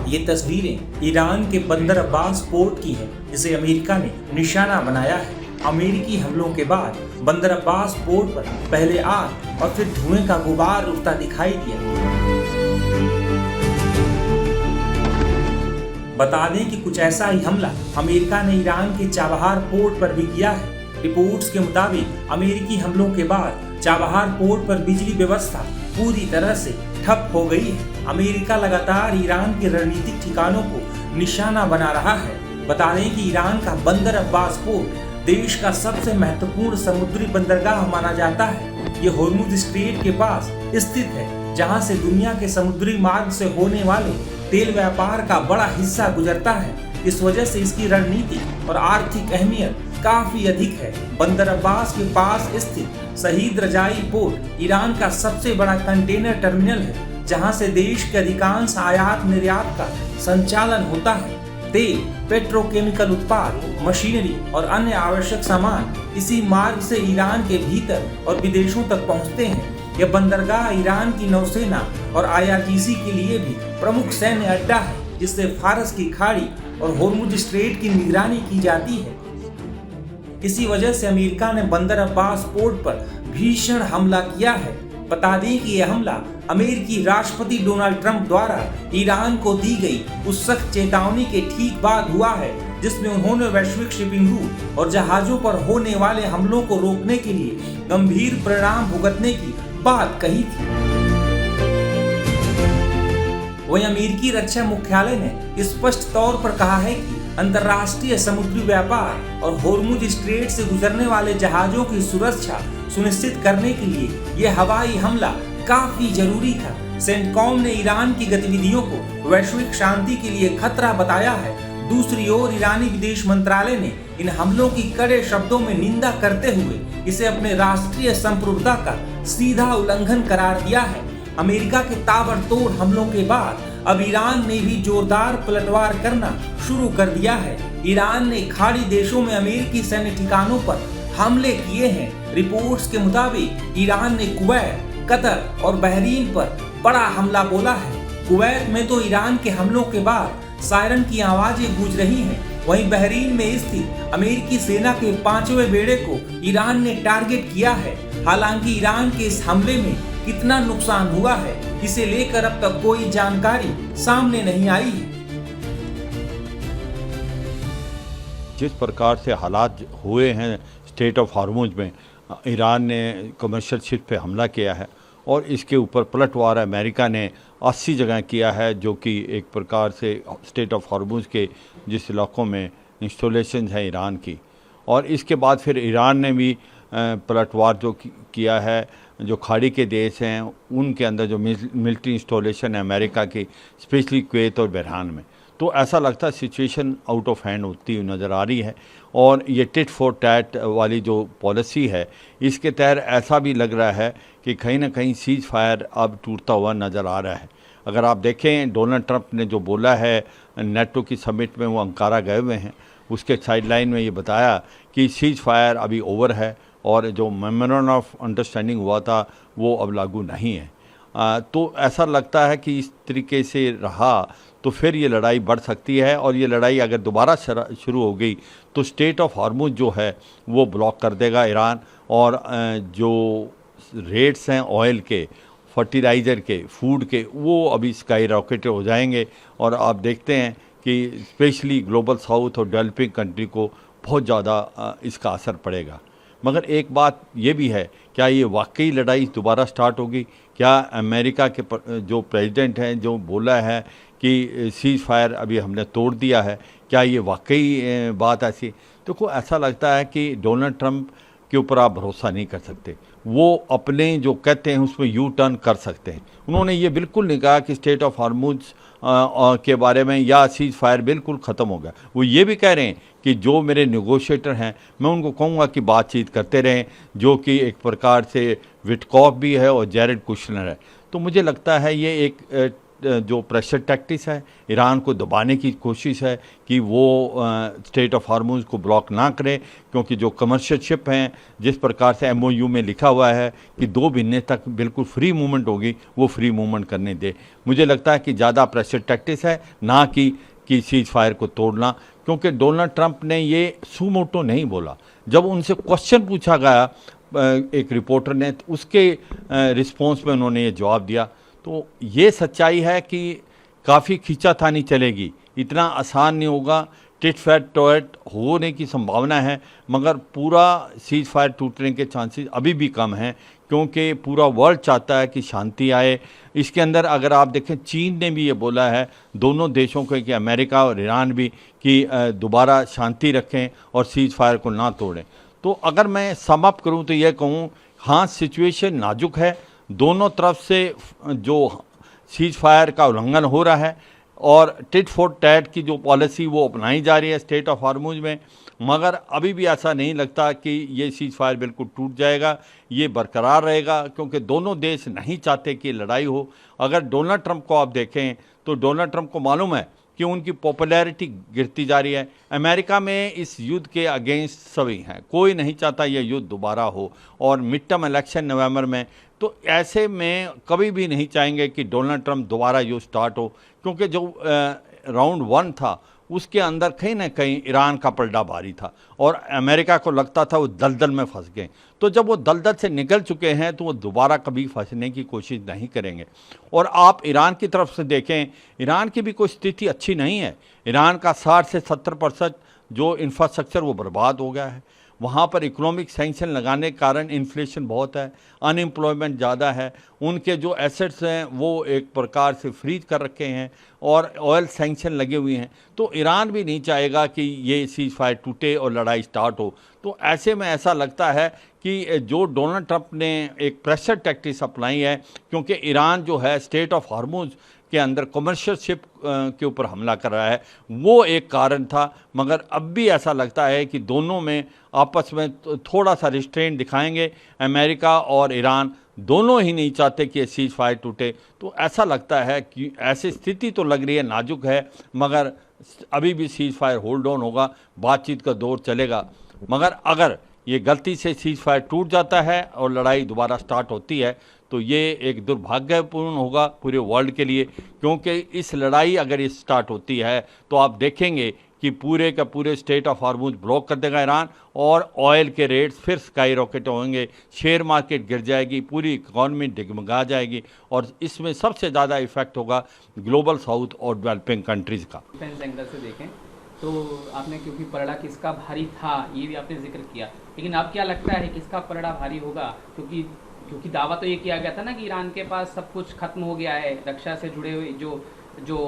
ये तस्वीरें ईरान के बंदर अब्बास पोर्ट की हैं, जिसे अमेरिका ने निशाना बनाया है। अमेरिकी हमलों के बाद बंदर अब्बास पोर्ट पर पहले आग और फिर धुएं का गुबार उठता दिखाई दिया। बता दें कि कुछ ऐसा ही हमला अमेरिका ने ईरान के चाबहार पोर्ट पर भी किया है। रिपोर्ट्स के मुताबिक अमेरिकी हमलों के बाद चाबहार पोर्ट पर बिजली व्यवस्था पूरी तरह से ठप हो गई है। अमेरिका लगातार ईरान के रणनीतिक ठिकानों को निशाना बना रहा है। बता दें कि ईरान का बंदर अब्बास पोर्ट देश का सबसे महत्वपूर्ण समुद्री बंदरगाह माना जाता है। ये होर्मुज स्ट्रेट के पास स्थित है, जहां से दुनिया के समुद्री मार्ग से होने वाले तेल व्यापार का बड़ा हिस्सा गुजरता है। इस वजह से इसकी रणनीतिक और आर्थिक अहमियत काफी अधिक है। बंदर अब्बास के पास स्थित शहीद रजाई पोर्ट ईरान का सबसे बड़ा कंटेनर टर्मिनल है, जहां से देश के अधिकांश आयात निर्यात का संचालन होता है। तेल, पेट्रोकेमिकल उत्पाद, मशीनरी और अन्य आवश्यक सामान इसी मार्ग से ईरान के भीतर और विदेशों तक पहुंचते हैं। यह बंदरगाह ईरान की नौसेना और IRGC के लिए भी प्रमुख सैन्य अड्डा है, जिससे फारस की खाड़ी और होर्मुज स्ट्रेट की निगरानी की जाती है। इसी वजह से अमेरिका ने बंदर अब्बास पोर्ट पर भीषण हमला किया है। बता दें कि यह हमला अमेरिकी राष्ट्रपति डोनाल्ड ट्रंप द्वारा ईरान को दी गई उस सख्त चेतावनी के ठीक बाद हुआ है, जिसमें उन्होंने वैश्विक शिपिंग रूट और जहाजों पर होने वाले हमलों को रोकने के लिए गंभीर परिणाम भुगतने की बात कही थी। वहीं अमेरिकी रक्षा मुख्यालय ने स्पष्ट तौर पर कहा है कि अंतर्राष्ट्रीय समुद्री व्यापार और होर्मुज स्ट्रेट से गुजरने वाले जहाजों की सुरक्षा सुनिश्चित करने के लिए यह हवाई हमला काफी जरूरी था। सेंटकॉम ने ईरान की गतिविधियों को वैश्विक शांति के लिए खतरा बताया है। दूसरी ओर ईरानी विदेश मंत्रालय ने इन हमलों की कड़े शब्दों में निंदा करते हुए इसे अपने राष्ट्रीय संप्रभुता का सीधा उल्लंघन करार दिया है। अमेरिका के ताबड़तोड़ हमलों के बाद अब ईरान ने भी जोरदार पलटवार करना शुरू कर दिया है। ईरान ने खाड़ी देशों में अमेरिकी सैन्य ठिकानों पर हमले किए हैं। रिपोर्ट्स के मुताबिक ईरान ने कुवैत, कतर और बहरीन पर बड़ा हमला बोला है। कुवैत में तो ईरान के हमलों के बाद सायरन की आवाजें गूंज रही हैं। वहीं बहरीन में स्थित अमेरिकी सेना के 5वें बेड़े को ईरान ने टारगेट किया है। हालांकि ईरान के इस हमले में कितना नुकसान हुआ है, इसे लेकर अब तक कोई जानकारी सामने नहीं आई है। जिस प्रकार से हालात हुए हैं स्टेट ऑफ हॉर्मुज में, ईरान ने कमर्शियल शिप पे हमला किया है और इसके ऊपर पलटवार अमेरिका ने 80 जगह किया है, जो कि एक प्रकार से स्टेट ऑफ हॉर्मुज के जिस इलाकों में इंस्टॉलेशन है ईरान की। और इसके बाद फिर ईरान ने भी पलटवार जो किया है, जो खाड़ी के देश हैं उनके अंदर जो मिलिट्री इंस्टॉलेशन है अमेरिका की, स्पेशली कुवैत और बहरान में। तो ऐसा लगता है सिचुएशन आउट ऑफ हैंड होती हुई नज़र आ रही है। और ये टिट फॉर टैट वाली जो पॉलिसी है, इसके तहत ऐसा भी लग रहा है कि कहीं ना कहीं सीज फायर अब टूटता हुआ नज़र आ रहा है। अगर आप देखें डोनाल्ड ट्रंप ने जो बोला है नेटो की समिट में, वो अंकारा गए हुए हैं, उसके साइडलाइन में ये बताया कि सीज फायर अभी ओवर है और जो मेमोरेंडम ऑफ अंडरस्टैंडिंग हुआ था वो अब लागू नहीं है। तो ऐसा लगता है कि इस तरीके से रहा तो फिर ये लड़ाई बढ़ सकती है। और ये लड़ाई अगर दोबारा शुरू हो गई तो स्टेट ऑफ हॉर्मुज जो है वो ब्लॉक कर देगा ईरान। और जो रेट्स हैं ऑयल के, फर्टिलाइज़र के, फूड के, वो अभी स्काई रॉकेट हो जाएंगे। और आप देखते हैं कि स्पेशली ग्लोबल साउथ और डेवलपिंग कंट्री को बहुत ज़्यादा इसका असर पड़ेगा। मगर एक बात ये भी है, क्या ये वाकई लड़ाई दोबारा स्टार्ट होगी? क्या अमेरिका के जो प्रेसिडेंट हैं जो बोला है कि सीज फायर अभी हमने तोड़ दिया है, क्या ये वाकई बात ऐसी? देखो, ऐसा लगता है कि डोनाल्ड ट्रंप के ऊपर आप भरोसा नहीं कर सकते। वो अपने जो कहते हैं उसमें यू टर्न कर सकते हैं। उन्होंने ये बिल्कुल नहीं कहा कि स्टेट ऑफ हॉर्मुज के बारे में या सीज फायर बिल्कुल ख़त्म हो गया। वो ये भी कह रहे हैं कि जो मेरे नेगोशिएटर हैं मैं उनको कहूँगा कि बातचीत करते रहें, जो कि एक प्रकार से विटकॉफ भी है और जैरेड कुशनर है। तो मुझे लगता है ये एक जो प्रेशर टैक्टिक्स है, ईरान को दबाने की कोशिश है कि वो स्ट्रेट ऑफ हार्मोज को ब्लॉक ना करे, क्योंकि जो कमर्शियल शिप हैं, जिस प्रकार से MOU में लिखा हुआ है कि 2 महीने तक बिल्कुल फ्री मूवमेंट होगी, वो फ्री मूवमेंट करने दे। मुझे लगता है कि ज़्यादा प्रेशर टैक्टिक्स है, ना कि सीज फायर को तोड़ना, क्योंकि डोनाल्ड ट्रंप ने ये सुमोटो नहीं बोला। जब उनसे क्वेश्चन पूछा गया एक रिपोर्टर ने, तो उसके रिस्पॉन्स में उन्होंने ये जवाब दिया। तो ये सच्चाई है कि काफ़ी खींचातानी चलेगी, इतना आसान नहीं होगा। टिट फैट टॉयट होने की संभावना है, मगर पूरा सीज फायर टूटने के चांसेस अभी भी कम हैं, क्योंकि पूरा वर्ल्ड चाहता है कि शांति आए। इसके अंदर अगर आप देखें, चीन ने भी ये बोला है दोनों देशों को, कि अमेरिका और ईरान भी, कि दोबारा शांति रखें और सीज फायर को ना तोड़ें। तो अगर मैं सम अप करूं तो ये कहूं, हाँ सिचुएशन नाजुक है, दोनों तरफ से जो सीज फायर का उल्लंघन हो रहा है और टिट फॉर टैट की जो पॉलिसी वो अपनाई जा रही है स्ट्रेट ऑफ हार्मोज में, मगर अभी भी ऐसा नहीं लगता कि ये सीज फायर बिल्कुल टूट जाएगा, ये बरकरार रहेगा, क्योंकि दोनों देश नहीं चाहते कि लड़ाई हो। अगर डोनाल्ड ट्रंप को आप देखें तो डोनाल्ड ट्रंप को मालूम है कि उनकी पॉपुलैरिटी गिरती जा रही है। अमेरिका में इस युद्ध के अगेंस्ट सभी हैं, कोई नहीं चाहता ये युद्ध दोबारा हो, और मिड टर्म इलेक्शन नवंबर में, तो ऐसे में कभी भी नहीं चाहेंगे कि डोनाल्ड ट्रंप दोबारा युद्ध स्टार्ट हो, क्योंकि जो राउंड 1 था उसके अंदर कहीं ना कहीं ईरान का पलड़ा भारी था और अमेरिका को लगता था वो दलदल में फंस गए। तो जब वो दलदल से निकल चुके हैं तो वो दोबारा कभी फंसने की कोशिश नहीं करेंगे। और आप ईरान की तरफ से देखें, ईरान की भी कोई स्थिति अच्छी नहीं है। ईरान का 60 से 70% जो इंफ्रास्ट्रक्चर वो बर्बाद हो गया है। वहाँ पर इकोनॉमिक सैंक्शन लगाने के कारण इन्फ्लेशन बहुत है, अनएम्प्लॉयमेंट ज़्यादा है, उनके जो एसेट्स हैं वो एक प्रकार से फ्रीज कर रखे हैं और ऑयल सैंक्शन लगे हुए हैं। तो ईरान भी नहीं चाहेगा कि ये सीज फायर टूटे और लड़ाई स्टार्ट हो। तो ऐसे में ऐसा लगता है कि जो डोनाल्ड ट्रंप ने एक प्रेशर टैक्टिक्स अपनाई है, क्योंकि ईरान जो है स्ट्रेट ऑफ हार्मोज के अंदर कमर्शियल शिप के ऊपर हमला कर रहा है, वो एक कारण था। मगर अब भी ऐसा लगता है कि दोनों में आपस में थोड़ा सा रिस्ट्रेंट दिखाएंगे। अमेरिका और ईरान दोनों ही नहीं चाहते कि सीज फायर टूटे। तो ऐसा लगता है कि ऐसी स्थिति तो लग रही है नाजुक है, मगर अभी भी सीज फायर होल्ड ऑन होगा, बातचीत का दौर चलेगा। मगर अगर ये गलती से सीज फायर टूट जाता है और लड़ाई दोबारा स्टार्ट होती है तो ये एक दुर्भाग्यपूर्ण होगा पूरे वर्ल्ड के लिए, क्योंकि इस लड़ाई अगर ये स्टार्ट होती है तो आप देखेंगे कि पूरे का पूरे स्ट्रेट ऑफ हार्मोज ब्लॉक कर देगा ईरान, और ऑयल के रेट्स फिर स्काई रॉकेट होंगे, शेयर मार्केट गिर जाएगी, पूरी इकॉनमी डगमगा जाएगी, और इसमें सबसे ज़्यादा इफेक्ट होगा ग्लोबल साउथ और डेवलपिंग कंट्रीज़ का। डिफेंस एंगल से देखें तो आपने, क्योंकि पलड़ा किसका भारी था ये भी आपने जिक्र किया, लेकिन अब क्या लगता है किसका पलड़ा भारी होगा? क्योंकि दावा तो ये किया गया था ना कि ईरान के पास सब कुछ खत्म हो गया है, रक्षा से जुड़े हुए जो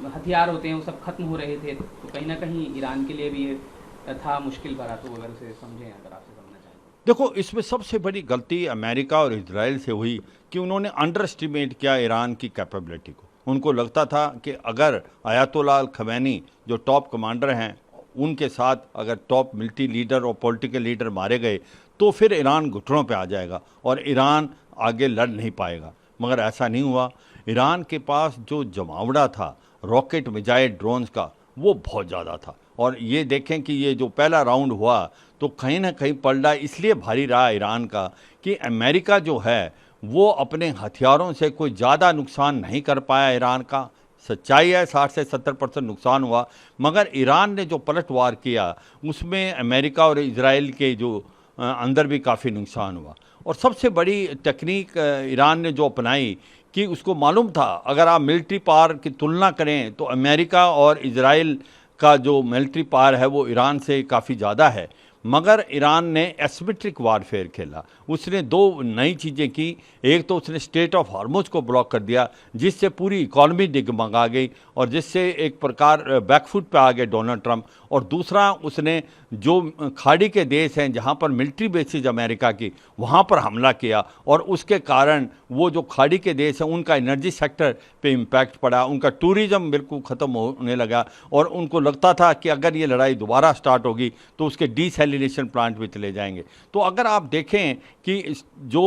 हथियार होते हैं वो सब खत्म हो रहे थे, तो कहीं ना कहीं ईरान के लिए भी ये था मुश्किल भरा। तो अगर उसे समझें, अगर आपसे समझना चाहें। देखो, इसमें सबसे बड़ी गलती अमेरिका और इजराइल से हुई कि उन्होंने अंडर एस्टिमेट किया ईरान की कैपेबिलिटी को। उनको लगता था कि अगर आयतुल्लाह खमैनी जो टॉप कमांडर हैं उनके साथ अगर टॉप मिलिट्री लीडर और पॉलिटिकल लीडर मारे गए तो फिर ईरान घुटनों पे आ जाएगा और ईरान आगे लड़ नहीं पाएगा। मगर ऐसा नहीं हुआ। ईरान के पास जो जमावड़ा था रॉकेट मिसाइल ड्रोन्स का वो बहुत ज़्यादा था। और ये देखें कि ये जो पहला राउंड हुआ तो कहीं ना कहीं पलड़ा इसलिए भारी रहा ईरान का कि अमेरिका जो है वो अपने हथियारों से कोई ज़्यादा नुकसान नहीं कर पाया ईरान का। सच्चाई है 60 से 70% नुकसान हुआ, मगर ईरान ने जो पलटवार किया उसमें अमेरिका और इजराइल के जो अंदर भी काफ़ी नुकसान हुआ। और सबसे बड़ी टेक्निक ईरान ने जो अपनाई कि उसको मालूम था अगर आप मिलिट्री पावर की तुलना करें तो अमेरिका और इजराइल का जो मिलिट्री पावर है वो ईरान से काफ़ी ज़्यादा है, मगर ईरान ने एसिमेट्रिक वारफेयर खेला। उसने दो नई चीज़ें की। एक तो उसने स्ट्रेट ऑफ हार्मोज को ब्लॉक कर दिया जिससे पूरी इकॉनमी डगमगा गई और जिससे एक प्रकार बैकफुट पे आ गए डोनाल्ड ट्रंप। और दूसरा, उसने जो खाड़ी के देश हैं जहाँ पर मिलिट्री बेसिस अमेरिका की वहाँ पर हमला किया और उसके कारण वो जो खाड़ी के देश हैं उनका एनर्जी सेक्टर पे इम्पैक्ट पड़ा, उनका टूरिज़्म बिल्कुल ख़त्म होने लगा और उनको लगता था कि अगर ये लड़ाई दोबारा स्टार्ट होगी तो उसके डीसेलिनेशन एनालिनेशन प्लांट भी चले जाएंगे। तो अगर आप देखें कि जो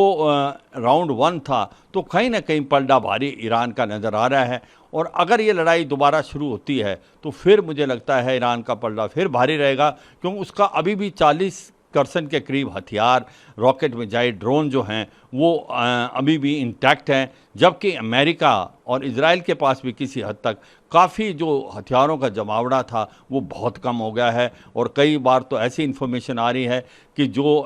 राउंड 1 था तो कहीं ना कहीं पलड़ा भारी ईरान का नज़र आ रहा है, और अगर ये लड़ाई दोबारा शुरू होती है तो फिर मुझे लगता है ईरान का पलड़ा फिर भारी रहेगा, क्योंकि उसका अभी भी 40% के करीब हथियार, रॉकेट मिसाइल, ड्रोन जो हैं वो अभी भी इंटैक्ट हैं, जबकि अमेरिका और इजराइल के पास भी किसी हद तक काफ़ी जो हथियारों का जमावड़ा था वो बहुत कम हो गया है। और कई बार तो ऐसी इन्फॉर्मेशन आ रही है कि जो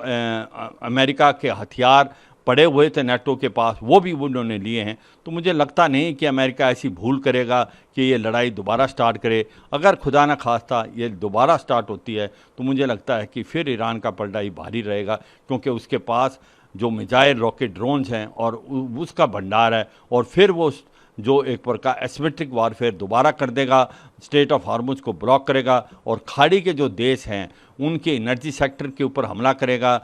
अमेरिका के हथियार पड़े हुए थे नेटो के पास वो भी उन्होंने लिए हैं। तो मुझे लगता नहीं कि अमेरिका ऐसी भूल करेगा कि ये लड़ाई दोबारा स्टार्ट करे। अगर खुदा न खास्ता ये दोबारा स्टार्ट होती है तो मुझे लगता है कि फिर ईरान का पलड़ा ही भारी रहेगा, क्योंकि उसके पास जो मिसाइल, रॉकेट, ड्रोन्स हैं और उसका भंडार है, और फिर वो जो एक प्रकार एसिमेट्रिक वारफेयर दोबारा कर देगा, स्टेट ऑफ हार्मुज को ब्लॉक करेगा और खाड़ी के जो देश हैं उनके एनर्जी सेक्टर के ऊपर हमला करेगा